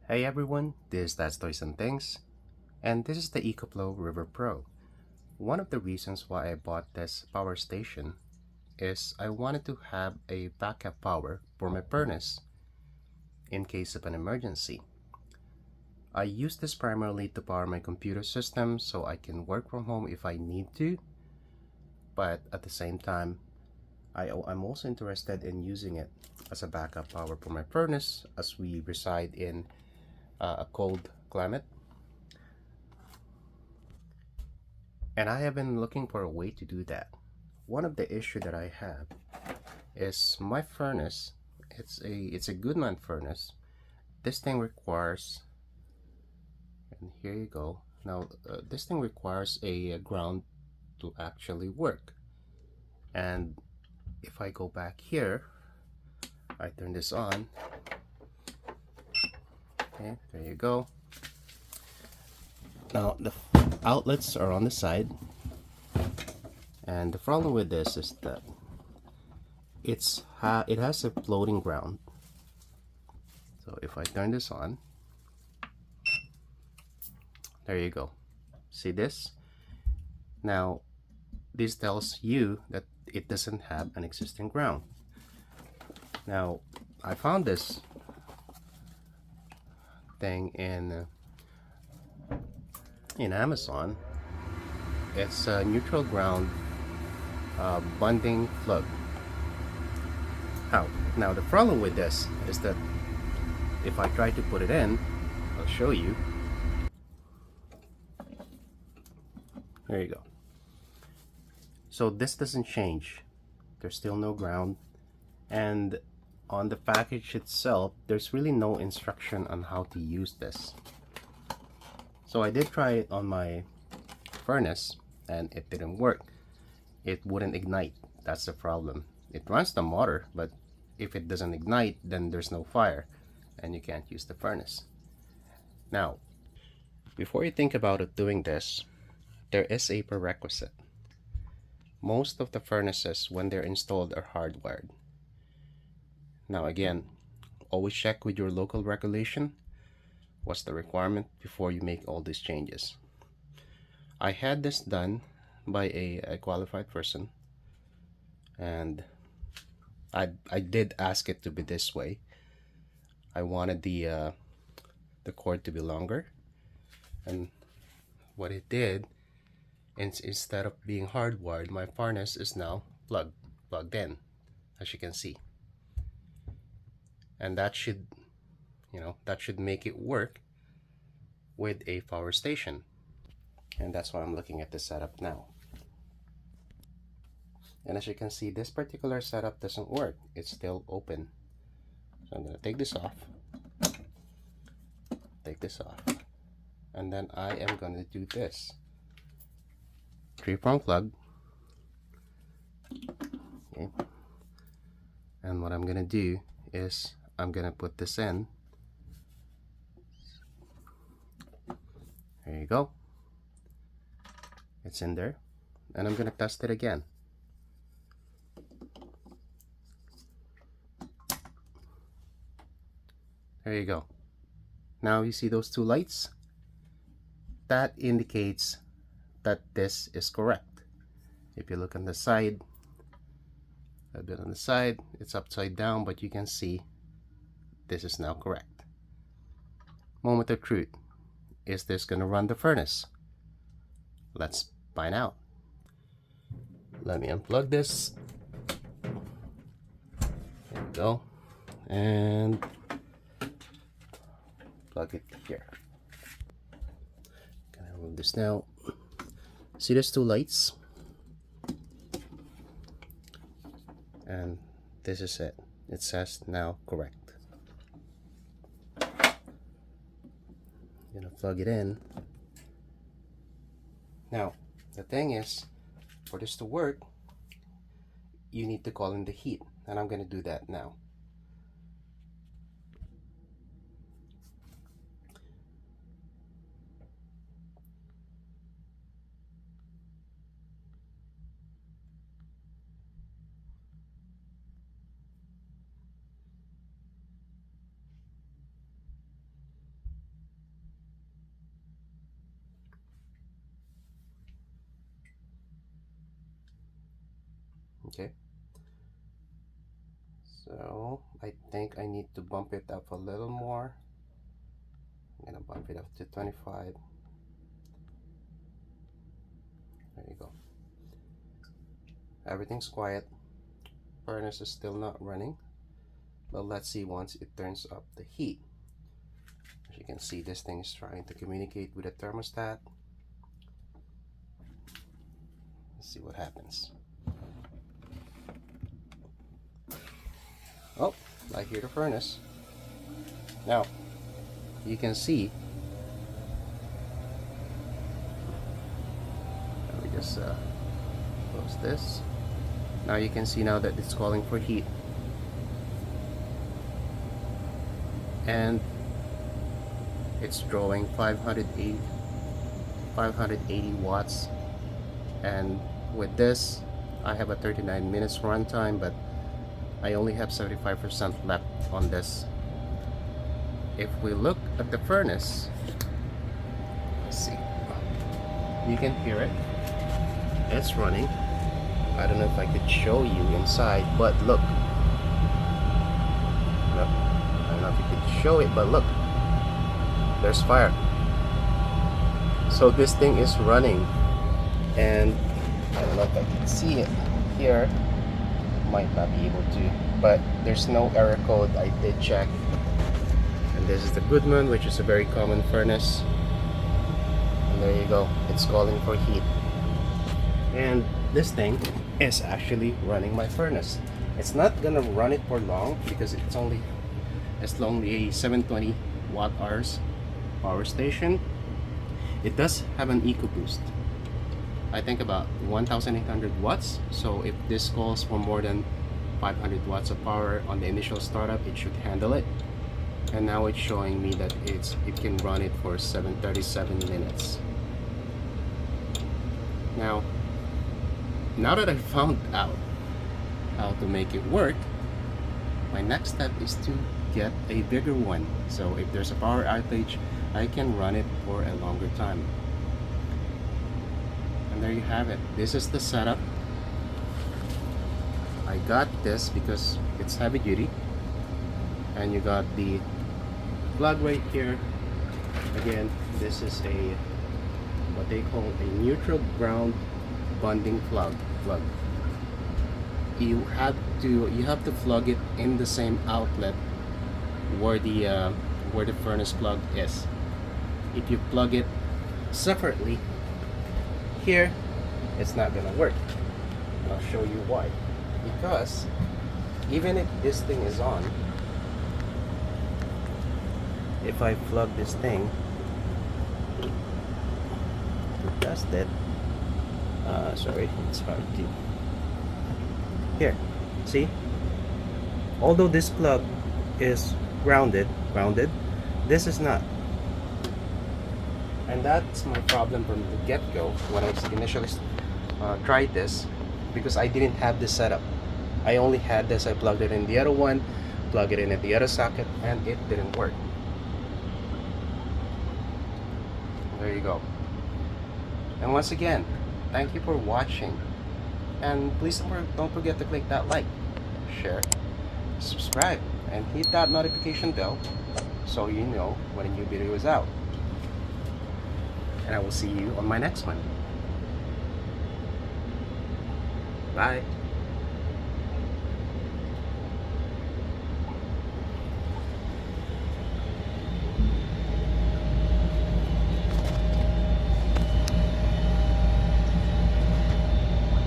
Hey everyone, this is Dad's Toys and Things, and this is the Ecoflow River Pro. One of the reasons why I bought this power station is I wanted to have a backup power for my furnace in case of an emergency. I use this primarily to power my computer system so I can work from home if I need to, but at the same time, I'm also interested in using it as a backup power for my furnace as we reside in a cold climate. And I have been looking for a way to do that. One of the issue that I have is my furnace. It's a Goodman furnace. This thing requires, and here you go. Now this thing requires a ground to actually work. And if I go back here, I turn this on. Okay, there you go. Now the outlets are on the side, and the problem with this is that it has a floating ground. So if I turn this on, there you go. See this? Now this tells you that it doesn't have an existing ground. Now I found this thing in Amazon. It's a neutral ground bonding plug. Now the problem with this is that if I try to put it in, I'll show you. There you go. So this doesn't change. There's still no ground, and on the package itself there's really no instruction on how to use this. So I did try it on my furnace and it didn't work. It wouldn't ignite. That's the problem. It runs the motor, but if it doesn't ignite, then there's no fire and you can't use the furnace. Now, before you think about it doing this, there is a prerequisite. Most of the furnaces, when they're installed, are hardwired. Now again, always check with your local regulation. What's the requirement before you make all these changes? I had this done by a qualified person, and I did ask it to be this way. I wanted the cord to be longer, and what it did, instead of being hardwired, my furnace is now plugged in, as you can see, and that should make it work with a power station. And that's why I'm looking at this setup now. And as you can see, this particular setup doesn't work. It's still open. So I'm going to take this off, and then I am going to do this. 3-prong plug. Okay. And what I'm going to do is I'm going to put this in. There you go. It's in there. And I'm going to test it again. There you go. Now you see those two lights? That indicates that this is correct. If you look on the side, a bit on the side, it's upside down, but you can see this is now correct. Moment of truth. Is this going to run the furnace? Let's find out. Let me unplug this. There we go. And plug it here. Can I remove this now? See these two lights? And this is it. It says now correct. I'm gonna plug it in. Now, the thing is, for this to work, you need to call in the heat, and I'm gonna do that now. Okay, so I think I need to bump it up a little more. I'm gonna bump it up to 25. There you go. Everything's quiet. Furnace is still not running, but let's see once it turns up the heat. As you can see, this thing is trying to communicate with the thermostat. Let's see what happens. Oh, I hear the furnace. Now, you can see, let me just close this. Now you can see now that it's calling for heat. And it's drawing 580 watts. And with this, I have a 39 minutes runtime, but I only have 75% left on this. If we look at the furnace, let's see, you can hear it. It's running. I don't know if I could show you inside, but look. Look. I don't know if you could show it, but look. There's fire. So this thing is running, and I don't know if I can see it here. Might not be able to, but there's no error code. I did check. And this is the Goodman, which is a very common furnace. And there you go. It's calling for heat. And this thing is actually running my furnace. It's not gonna run it for long because it's only a 720 watt hours power station. It does have an EcoBoost. I think about 1800 watts. So if this calls for more than 500 watts of power on the initial startup, it should handle it. And now it's showing me that it can run it for 737 minutes. Now that I found out how to make it work, my next step is to get a bigger one. So if there's a power outage, I can run it for a longer time. And there you have it. This is the setup. I got this because it's heavy duty. And you got the plug right here. Again, this is a what they call a neutral ground bonding plug. You have to plug it in the same outlet where the furnace plug is. If you plug it separately here, it's not gonna work. I'll show you why. Because even if this thing is on, if I plug this thing to test it, sorry, it's hard to. Here, see? Although this plug is grounded, this is not. And that's my problem from the get-go when I initially tried this, because I didn't have this setup. I only had this. I plugged it in the other one, plug it in at the other socket, and it didn't work. There you go. And once again, thank you for watching, and please don't forget to click that like, share, subscribe, and hit that notification bell so you know when a new video is out. And I will see you on my next one. Bye.